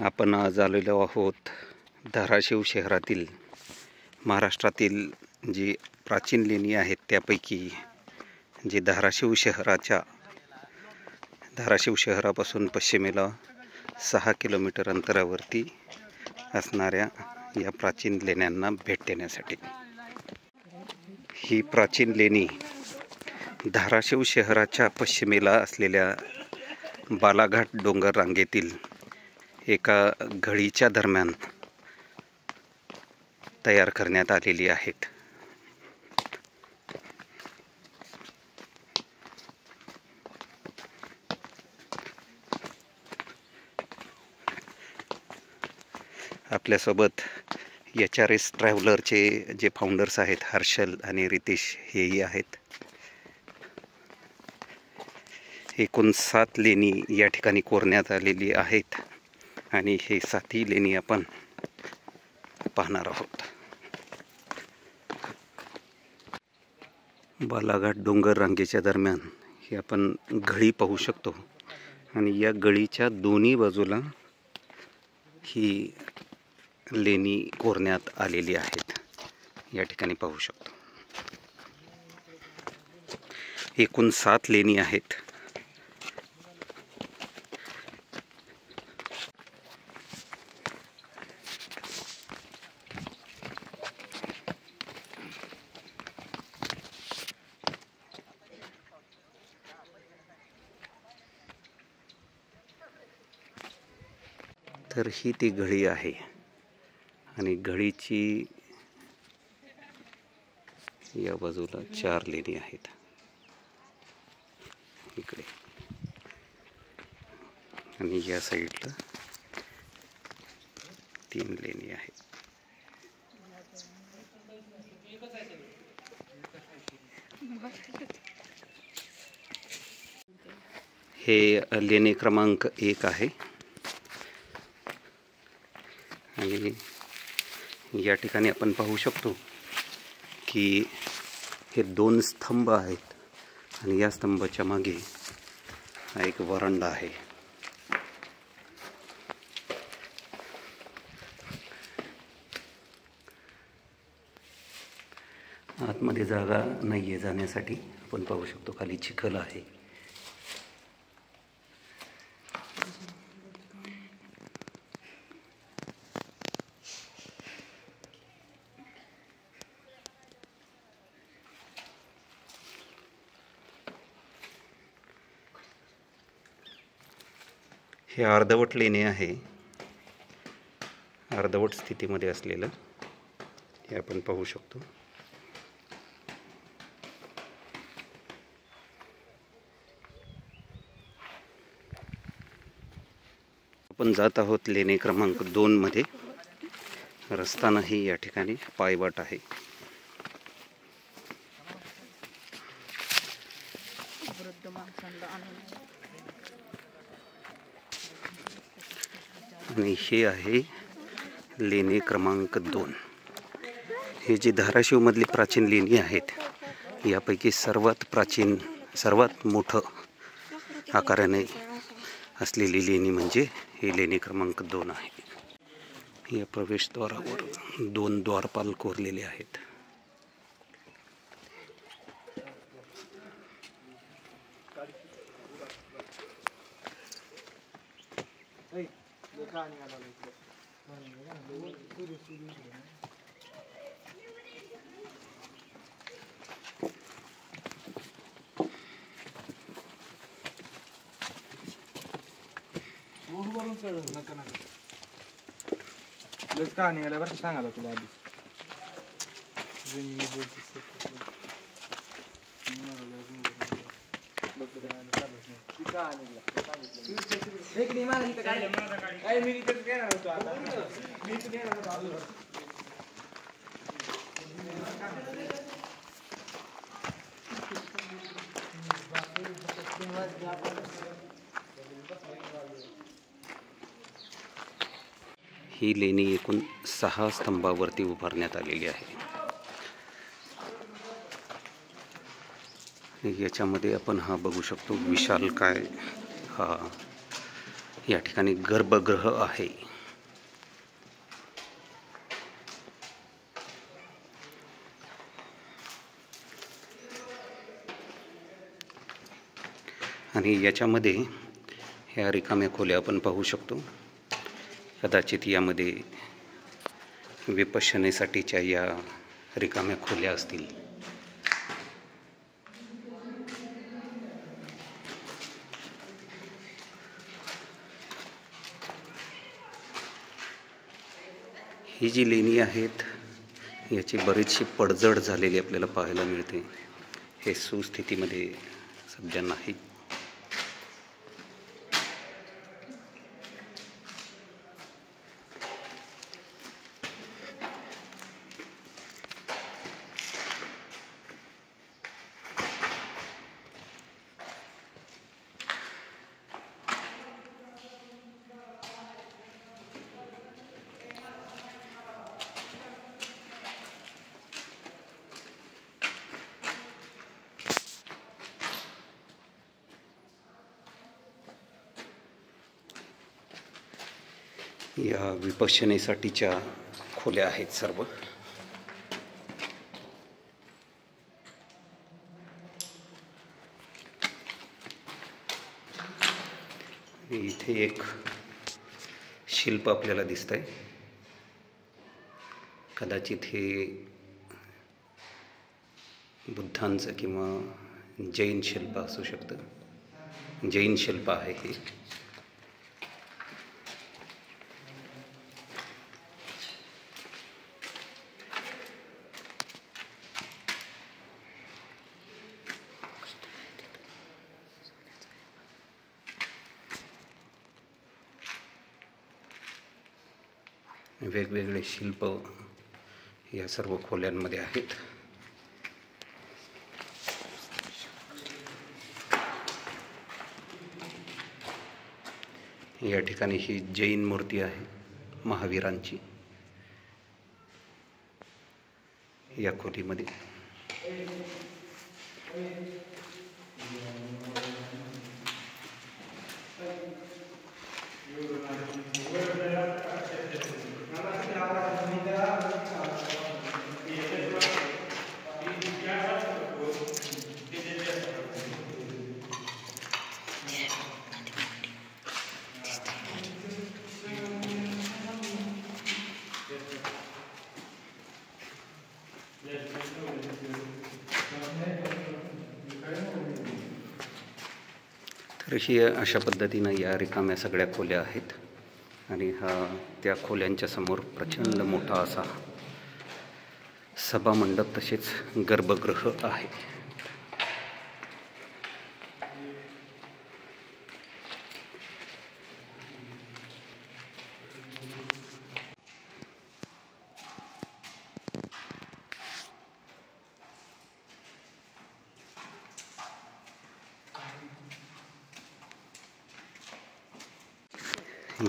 आपण आज आलेलो आहोत धाराशिव शहरातील महाराष्ट्रातील जी प्राचीन लेणी आहेत त्यापैकी जी धाराशिव शहरापासून पश्चिमेला 6 किलोमीटर अंतरावरती असणाऱ्या या प्राचीन लेण्यांना भेट देण्यासाठी। ही प्राचीन लेणी धाराशिव शहराच्या पश्चिमेला असलेल्या बालाघाट डोंगर रांगेतील एका घळीच्या दरम्यान तयार करण्यात आलेली आहेत। आपल्यासोबत HRS ट्रॅव्हलरचे जे फाउंडर्स आहेत हर्षल आणि रितेश हेही आहेत। एकूण 7 लेणी या ठिकाणी कोरण्यात आलेली आहेत आणि हे 7ही लेणी आपण पाहणार आहोत। बालाघाट डोंगर रांगेच्या दरम्यान हे आपण घळी पाहू शकतो आणि या गळीच्या दोन्ही बाजूला ही लेणी कोरण्यात आलेली आहेत। या ठिकाणी पाहू शकतो एकूण 7 लेणी आहेत। तर ही ती घळी आहे आणि घळीची या बाजूला 4 लेणी आहेत, इकडे आणि या साईडला 3 लेणी आहेत। हे लेणी क्रमांक 1 आहे आणि या ठिकाणी आपण पाहू शकतो की हे 2 स्तंभ आहेत आणि या स्तंभाच्या मागे हा एक वरांडा आहे। आतमध्ये जागा नाहीये जाण्यासाठी, आपण पाहू शकतो खाली चिखल आहे। हे अर्धवट लेणे आहे, अर्धवट स्थितीमध्ये असलेलं हे आपण पाहू शकतो। आपण जात आहोत लेणी क्रमांक 2 मध्ये। रस्ता नाही या ठिकाणी, पायवाट आहे। आणि हे आहे लेणी क्रमांक 2। हे जी धाराशिव मधली प्राचीन लेणी आहेत यापैकी सर्वात प्राचीन, सर्वात मोठं आकाराने असलेली लेणी म्हणजे ही लेणी क्रमांक 2 आहे। या प्रवेशद्वारावर 2 द्वारपाल कोरलेले आहेत। कहाणी आल्या बरं सांगायला तुला आधी ही लेणी एकूण 6 स्तंभावरती उभारण्यात आलेली आहे। याच्यामध्ये आपण हा बघू शकतो विशालकाय हा या ठिकाणी गर्भगृह आहे. आणि याच्यामध्ये ह्या रिकाम्या खोल्या आपण पाहू शकतो. कदाचित यामध्ये विपश्यनेसाठीच्या या रिकाम्या खोल्या असतील. ही जी लेणी आहेत याची बरीचशी पडझड झालेली आपल्याला पाहायला मिळते. हे सुस्थितीमध्ये सध्या नाही. या विपश्यनेसाठीच्या खोल्या आहेत सर्व. इथे एक शिल्प आपल्याला दिसतंय. कदाचित हे बुद्धांचं किंवा जैन शिल्प असू शकतं. जैन शिल्प आहे हे. वेगवेगळे शिल्प या सर्व खोल्यांमध्ये आहेत. या ठिकाणी ही जैन मूर्ती आहे महावीरांची या खोलीमध्ये. तर ही अशा पद्धतीनं या रिकाम्या सगळ्या खोल्या आहेत. आणि हा त्या खोल्यांच्या समोर प्रचंड मोठा असा सभामंडप तसेच गर्भगृह आहे.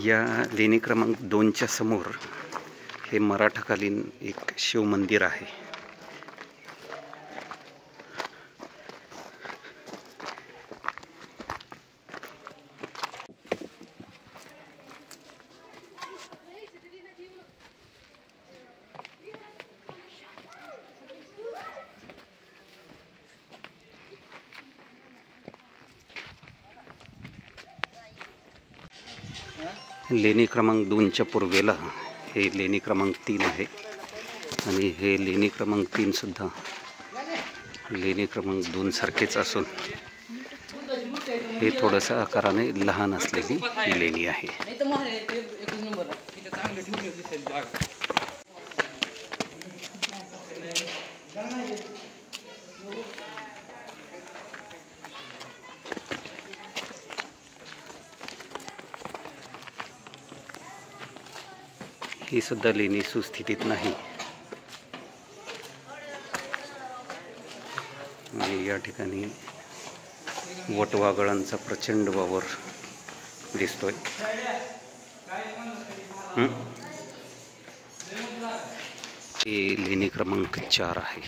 या लेणी क्रमांक 2च्या समोर हे मराठाकालीन एक शिवमंदिर आहे. लेणी क्रमांक 2च्या पूर्वेला हे लेणी क्रमांक 3 आहे. आणि हे लेणी क्रमांक 3 सुद्धा लेणी क्रमांक 2 सारखेच असून हे थोडंसं आकाराने लहान असलेली लेणी आहे. ही सुद्धा लेणी सुस्थितीत नाही. आणि या ठिकाणी वटवाघळांचा प्रचंड वावर दिसतोय. हे लेणी क्रमांक 4 आहे.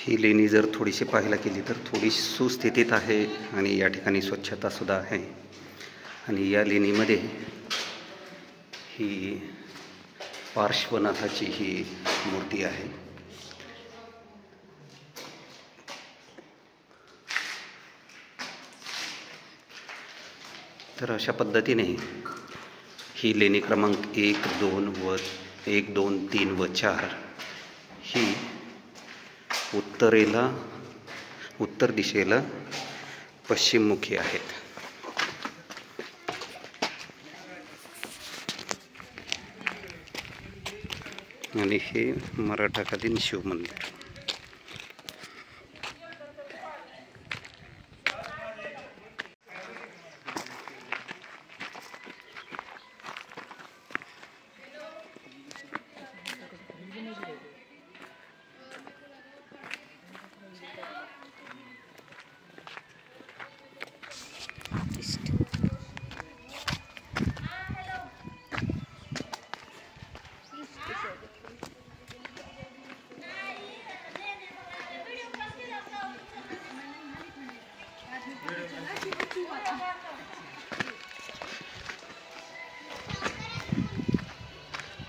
ही लेणी जर थोडीशी पाहायला गेली तर थोडी सुस्थितीत आहे आणि या ठिकाणी स्वच्छतासुद्धा आहे. आणि या लेणीमध्ये ही पार्श्वनाथाची ही मूर्ती आहे. तर अशा पद्धतीने ही लेणी क्रमांक 1, 2 व 1, 2, 3 व 4 ही उत्तर दिशेला पश्चिममुखी आहेत. आणि हे मराठाकालीन शिवमंदिर.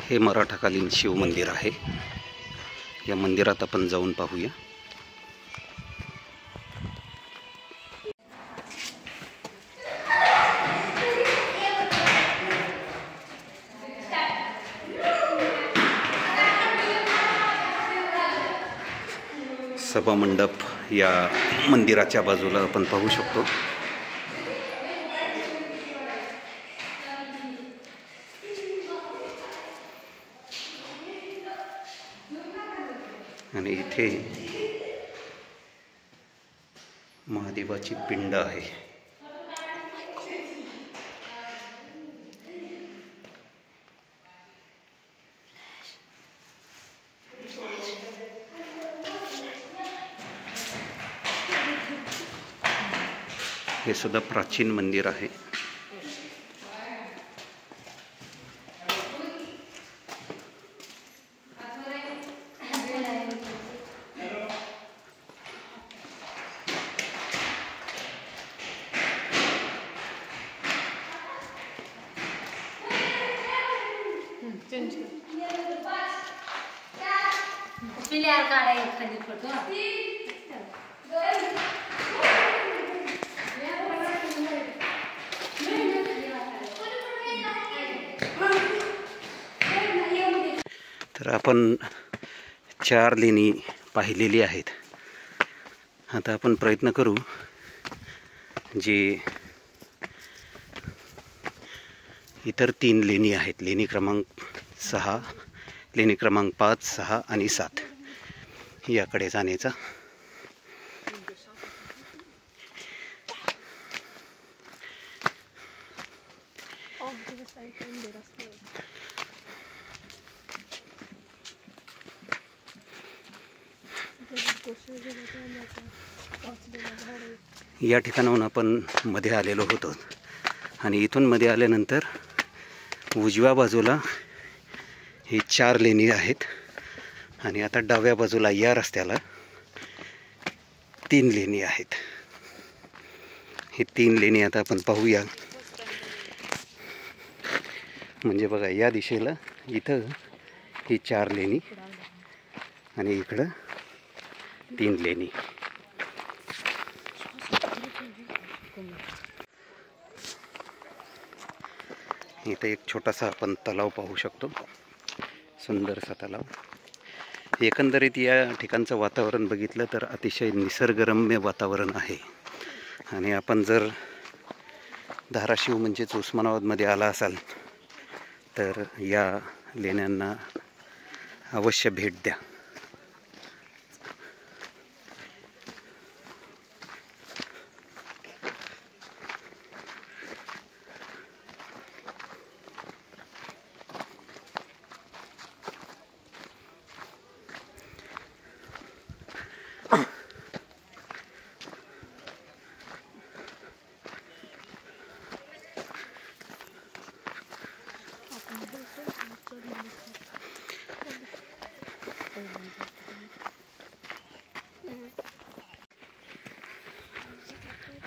हे मराठाकालीन शिवमंदिर आहे. या मंदिरात आपण जाऊन पाहूया. सभामंडप या मंदिराच्या बाजूला आपण पाहू शकतो. आणि इथे महादेवाची पिंड आहे. हे सुद्धा प्राचीन मंदिर आहे. तर आपण 4 लेणी पाहिलेली आहेत. आता आपण प्रयत्न करू जे इतर 3 लेणी आहेत, लेणी क्रमांक 6, लेणी क्रमांक 5, 6 आणि 7 याकडे जाण्याचा. या ठिकाणाहून आपण मध्ये आलेलो होतो आणि इथून मध्ये आल्यानंतर उजव्या बाजूला ही 4 लेणी आहेत आणि आता डाव्या बाजूला या रस्त्याला 3 लेणी आहेत. ही 3 लेणी आता आपण पाहूया. म्हणजे बघा, या दिशेला इथं ही 4 लेणी आणि इकडं 3 लेणी. इथं एक छोटासा आपण तलाव पाहू शकतो, सुंदरसा तलाव. एकंदरीत या ठिकाणचं वातावरण बघितलं तर अतिशय निसर्गरम्य वातावरण आहे. आणि आपण जर धाराशिव म्हणजेच उस्मानाबादमध्ये आला असाल तर या लेण्यांना अवश्य भेट द्या.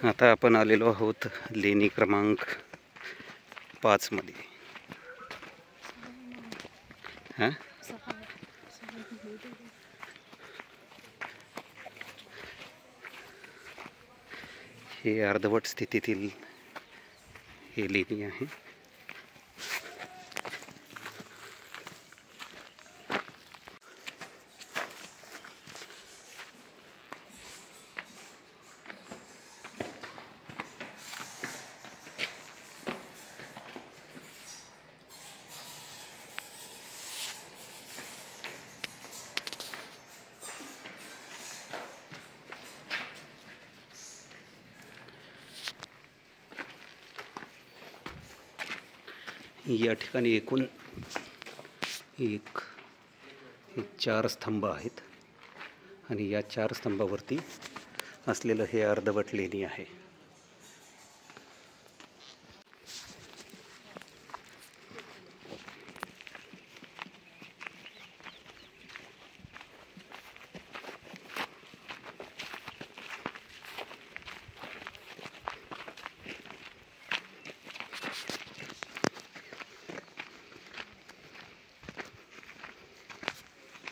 आता आपण आलेलो आहोत लेणी क्रमांक 5 मध्ये. हां, हे अर्धवट स्थितीतील हे लेणी आहे. या ठिकाणी एकूण 4 स्तंभ आहेत आणि या 4 स्तंभावरती असलेलं हे अर्धवट लेणी आहे.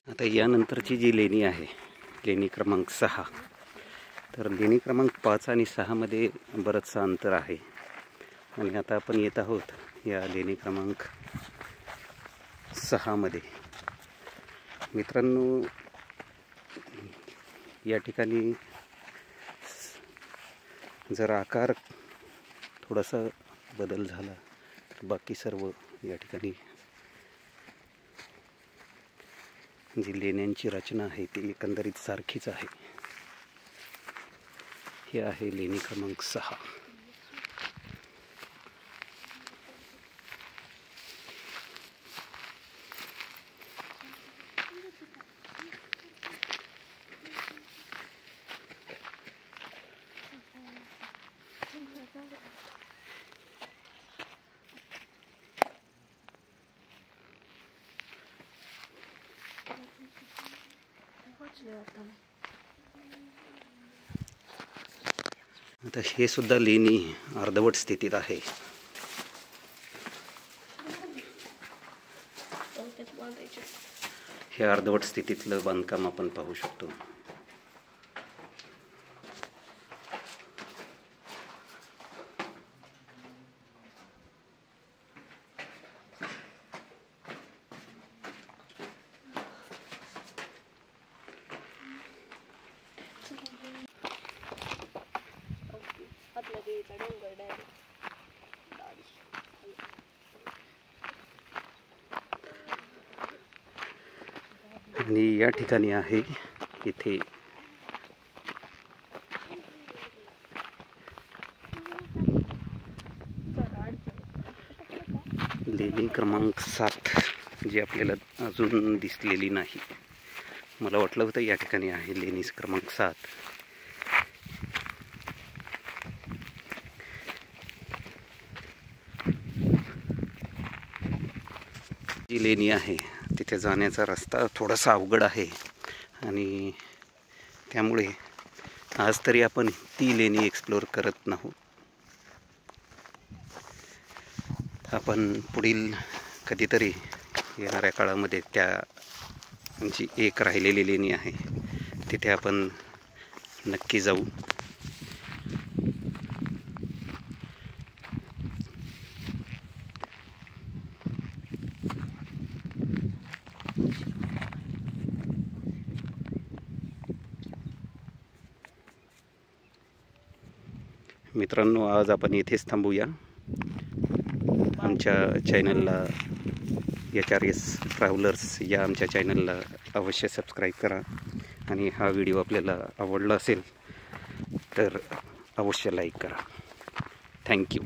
आता यानंतरची जी लेणी आहे, लेणी क्रमांक 6, तर लेणी क्रमांक 5 आणि 6 मध्ये बरंचसं अंतर आहे. आणि आता आपण येत आहोत या लेणी क्रमांक 6 मध्ये. मित्रांनो, या ठिकाणी जर आकार थोडासा बदल झाला तर बाकी सर्व या ठिकाणी जी लेण्यांची रचना आहे ती एकंदरीत सारखीच आहे. हे आहे लेणी क्रमांक 6. आता हे सुद्धा लेणी अर्धवट स्थितीत आहे. हे अर्धवट स्थितीतलं बांधकाम आपण पाहू शकतो. आणि या ठिकाणी आहे इथे लेणी क्रमांक 7 जी आपल्याला अजून दिसलेली नाही. मला वाटलं होतं या ठिकाणी आहे लेणी क्रमांक 7. जी लेणी आहे तिथे जाण्याचा रस्ता थोडासा अवघड आहे आणि त्यामुळे आज तरी आपण ती लेणी एक्सप्लोअर करत नाहोत. आपण पुढील कधीतरी येणाऱ्या काळामध्ये त्या जी एक राहिलेली लेणी आहे तिथे आपण नक्की जाऊ. मित्रांनो, आज आपण इथेच थांबूया. आमच्या चॅनलला HRS ट्रॅव्हलर्स या आमच्या चॅनलला अवश्य सबस्क्राईब करा आणि हा व्हिडिओ आपल्याला आवडला असेल तर अवश्य लाईक करा. थँक्यू.